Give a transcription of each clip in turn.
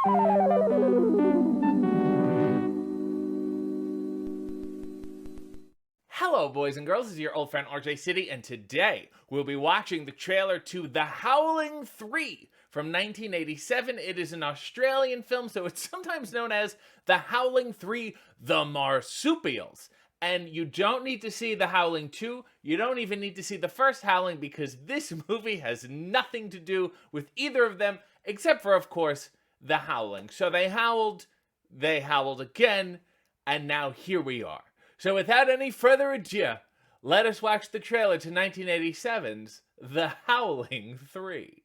Hello, boys and girls. This is your old friend RJ City, and today we'll be watching the trailer to The Howling 3 from 1987. It is an Australian film, so it's sometimes known as The Howling 3 The Marsupials. And you don't need to see The Howling 2. You don't even need to see the first Howling, because this movie has nothing to do with either of them, except for, of course, The Howling. So they howled again, and now here we are. So without any further ado, let us watch the trailer to 1987's The Howling 3.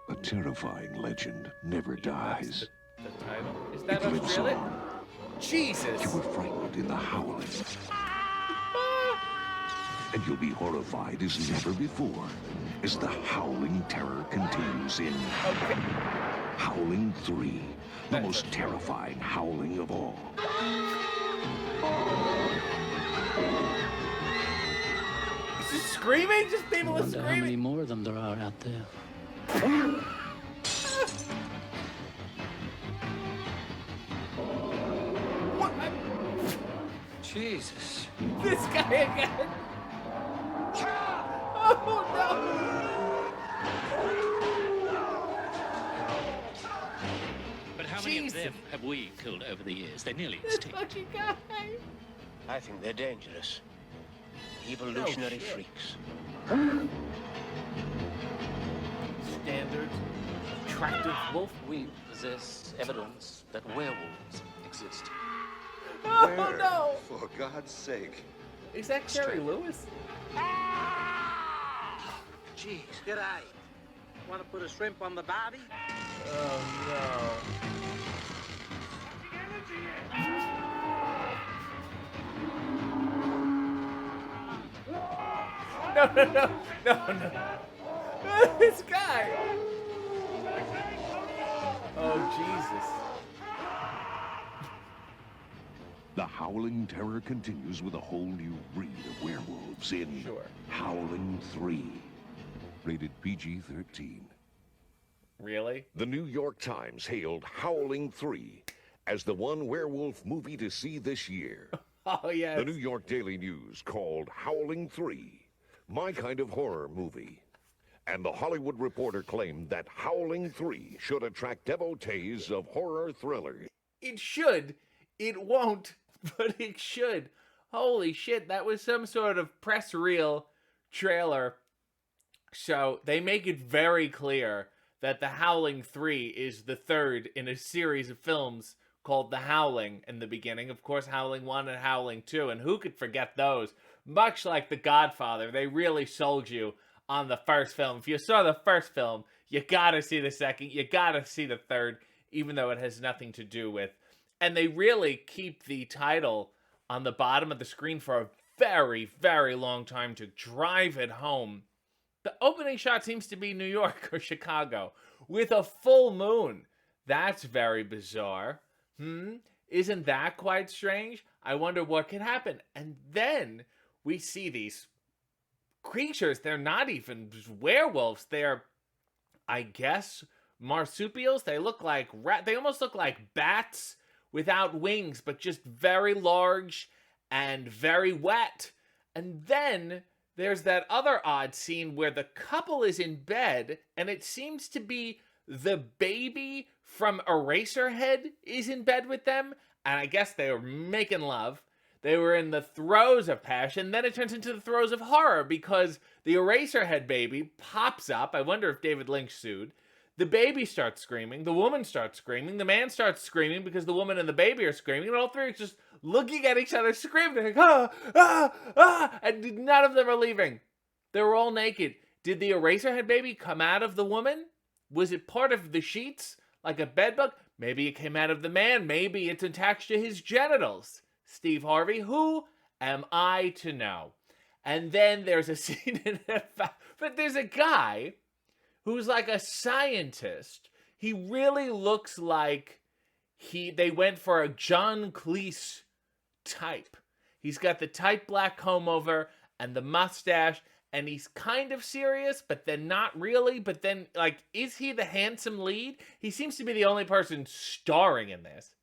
A terrifying legend never dies. The title. Is that It lives Australian? on. Jesus! You were frightened in the howling. And you'll be horrified as never before as the howling terror continues in Howling 3, the most terrifying howling of all. Is this screaming? Just people are screaming? How many more of them there are out there? What? Jesus. This guy again? Oh no! But how many of them have we killed over the years? They're nearly This extinct. fucking guy! I think they're dangerous. Evolutionary shit. freaks. Standard attractive wolf. We possess evidence that werewolves exist. Oh Where? no! For God's sake. Is that Jerry Lewis? Jeez. G'day. Want to put a shrimp on the barbie? Oh no. No. This guy. Oh, Jesus. The howling terror continues with a whole new breed of werewolves in Sure. Howling 3. Rated PG-13. Really? The New York Times hailed Howling 3 as the one werewolf movie to see this year. Oh, yes. The New York Daily News called Howling 3 my kind of horror movie. And the Hollywood Reporter claimed that Howling 3 should attract devotees of horror thrillers. It should. It won't, but it should. Holy shit, that was some sort of press reel trailer. So they make it very clear that The Howling 3 is the third in a series of films called The Howling in the beginning. Of course, Howling 1 and Howling 2, and who could forget those? Much like The Godfather, they really sold you on the first film. If you saw the first film, you gotta see the second, you gotta see the third, even though it has nothing to do with. And they really keep the title on the bottom of the screen for a very, very long time to drive it home. The opening shot seems to be New York or Chicago with a full moon. That's very bizarre. Isn't that quite strange? I wonder what could happen. And then we see these creatures. They're not even werewolves. They're, I guess, marsupials. They look like they almost look like bats without wings, but just very large and very wet. And then there's that other odd scene where the couple is in bed, and it seems to be the baby from Eraserhead is in bed with them, and I guess they were making love. They were in the throes of passion. Then it turns into the throes of horror because the Eraserhead baby pops up. I wonder if David Lynch sued. The baby starts screaming. The woman starts screaming. The man starts screaming because the woman and the baby are screaming. And all three are just looking at each other, screaming. Like, and none of them are leaving. They were all naked. Did the Eraserhead baby come out of the woman? Was it part of the sheets? Like a bedbug? Maybe it came out of the man. Maybe it's attached to his genitals. Steve Harvey, who am I to know? And then there's a scene in but there's a guy who's like a scientist. He really looks like they went for a John Cleese type. He's got the tight black comb over and the mustache, and he's kind of serious, but then not really. But then, like, is he the handsome lead? He seems to be the only person starring in this.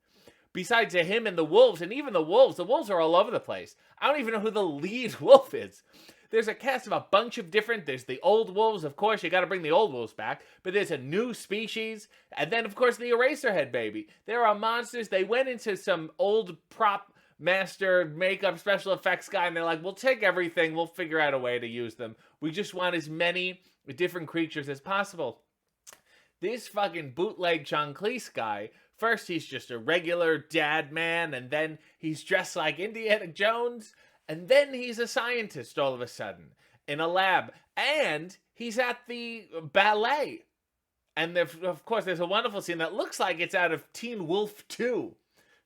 Besides him and the wolves, and even the wolves are all over the place. I don't even know who the lead wolf is. There's a cast of a bunch of different, there's the old wolves, of course, you gotta bring the old wolves back, but there's a new species, and then, of course, the Eraserhead baby. There are monsters. They went into some old prop master makeup special effects guy, and they're like, we'll take everything, we'll figure out a way to use them. We just want as many different creatures as possible. This fucking bootleg John Cleese guy, first he's just a regular dad man, and then he's dressed like Indiana Jones, and then he's a scientist all of a sudden in a lab, and he's at the ballet. And of course, there's a wonderful scene that looks like it's out of Teen Wolf 2,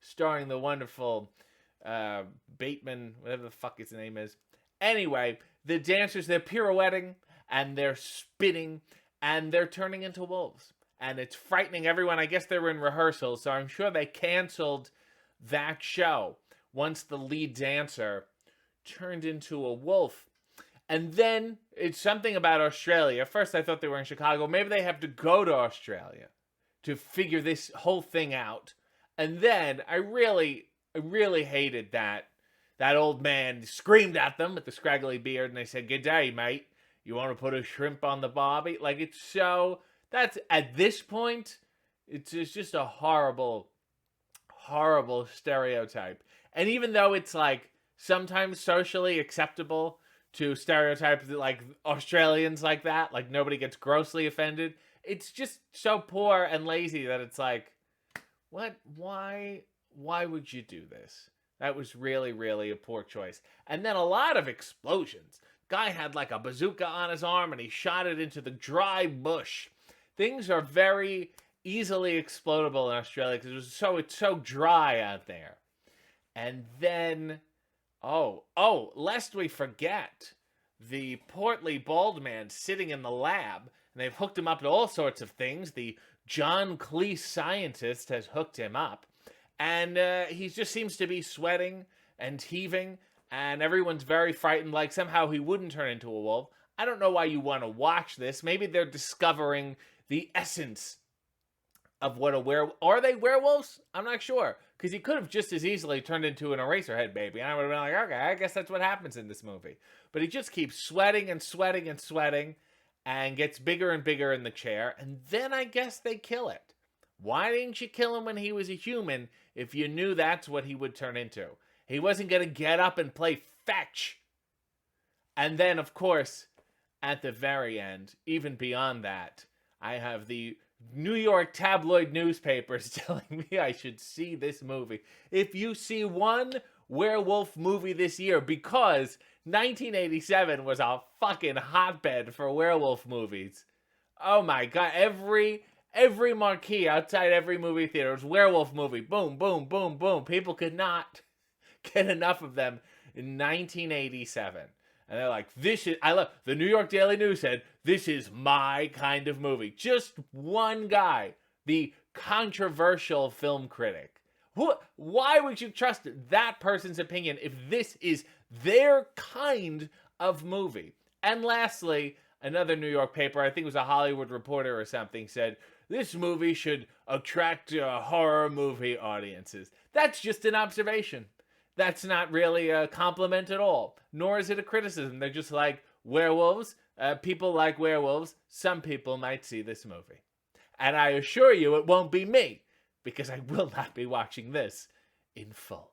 starring the wonderful Bateman, whatever the fuck his name is. Anyway, the dancers, they're pirouetting, and they're spinning, and they're turning into wolves. And it's frightening everyone. I guess they were in rehearsal, so I'm sure they canceled that show once the lead dancer turned into a wolf. And then it's something about Australia. First, I thought they were in Chicago. Maybe they have to go to Australia to figure this whole thing out. And then I really hated that old man screamed at them with the scraggly beard, and they said, "Good day, mate. You want to put a shrimp on the barbie?" Like, it's so... That's, at this point, it's just a horrible, horrible stereotype. And even though it's, like, sometimes socially acceptable to stereotype like Australians like that, like nobody gets grossly offended, it's just so poor and lazy that it's like, what? Why would you do this? That was really, really a poor choice. And then a lot of explosions. Guy had like a bazooka on his arm and he shot it into the dry bush. Things are very easily explodable in Australia because it's so dry out there. And then, lest we forget, the portly bald man sitting in the lab, and they've hooked him up to all sorts of things. The John Cleese scientist has hooked him up, and he just seems to be sweating and heaving, and everyone's very frightened, like somehow he wouldn't turn into a wolf. I don't know why you want to watch this. Maybe they're discovering the essence of what a werewolf... Are they werewolves? I'm not sure. Because he could have just as easily turned into an Eraserhead baby. And I would have been like, okay, I guess that's what happens in this movie. But he just keeps sweating and sweating and sweating and gets bigger and bigger in the chair. And then I guess they kill it. Why didn't you kill him when he was a human if you knew that's what he would turn into? He wasn't going to get up and play fetch. And then, of course, at the very end, even beyond that, I have the New York tabloid newspapers telling me I should see this movie. If you see one werewolf movie this year, because 1987 was a fucking hotbed for werewolf movies. Oh my god, every marquee outside every movie theater was werewolf movie. Boom, boom, boom, boom. People could not get enough of them in 1987. And they're like, the New York Daily News said, this is my kind of movie. Just one guy, the controversial film critic. Why would you trust that person's opinion if this is their kind of movie? And lastly, another New York paper, I think it was a Hollywood Reporter or something, said, this movie should attract horror movie audiences. That's just an observation. That's not really a compliment at all, nor is it a criticism. They're just like, werewolves, people like werewolves, some people might see this movie. And I assure you it won't be me, because I will not be watching this in full.